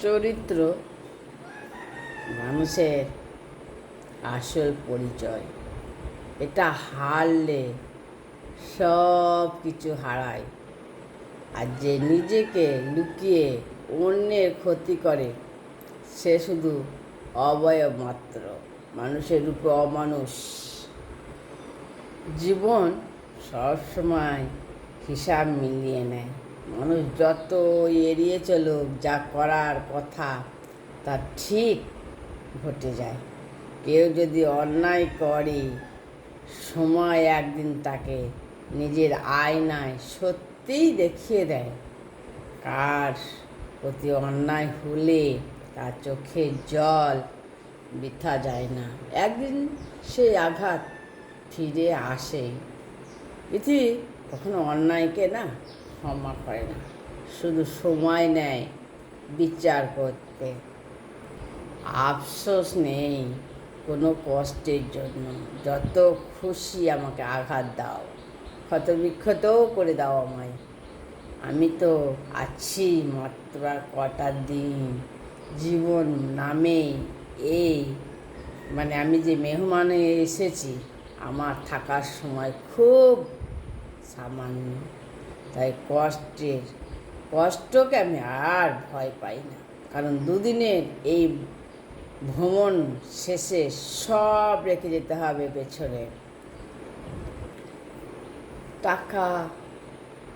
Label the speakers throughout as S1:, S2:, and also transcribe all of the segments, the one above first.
S1: চরিত্র মানুষের আসল পরিচয়। এটা হারলে সব কিছু হারায়। আর যে নিজেকে লুকিয়ে অন্যের ক্ষতি করে সে শুধু অবয়ব মাত্র, মানুষের রূপে অমানুষ। জীবন সবসময় হিসাব মিলিয়ে নেয়। মানুষ যত এড়িয়ে চলুক, যা করার কথা তা ঠিক ঘটে যায়। কেউ যদি অন্যায় করে, সময় একদিন তাকে নিজের আয়নায় সত্যিই দেখিয়ে দেয়। কার প্রতি অন্যায় হলে তার চোখে জল বৃথা যায় না। একদিন সেই আঘাত ফিরে আসে। পৃথিবী কখনো অন্যায়কে ক্ষমা করে না, শুধু সময় নেয় বিচার করতে। আফসোস নেই কোনো কষ্টের জন্য। যত খুশি আমাকে আঘাত দাও, ক্ষতবিক্ষতও করে দাও আমায়। আমি তো আছি মাত্র কটা দিন। জীবন নামে এই আমি যে মেহমান হয়ে এসেছি, আমার থাকার সময় খুব সামান্য। তাই কষ্টকে আমি আর ভয় পাই না, কারণ দুদিনের এই ভ্রমণ শেষে সব রেখে যেতে হবে পেছনে। টাকা,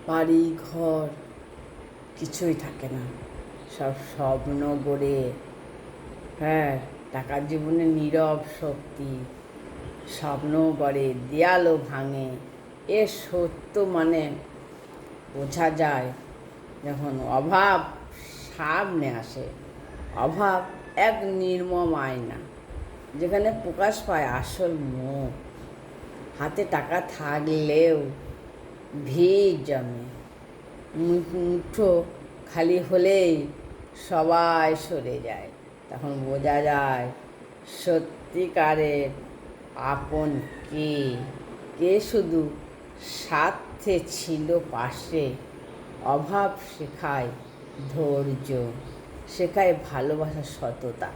S1: বাড়ি, ঘর কিছুই থাকে না, সব স্বপ্ন গড়ে। টাকার জীবনে নীরব শক্তি, স্বপ্ন গড়ে, দেয়ালও ভাঙে। এ সত্য বোঝা যায় যখন অভাব সামনে আসে। অভাব এক নির্মম আয়না, যেখানে প্রকাশ পায় আসল মুখ। হাতে টাকা থাকলেও ভিড় জমে, মুঠো খালি হলেই সবাই সরে যায়। তখন বোঝা যায় সত্যিকারের আপন কে। কে শুধু স্বার্থে ছিল পাশে। অভাব শেখায় ধৈর্য, শেখায় ভালোবাসার সততা।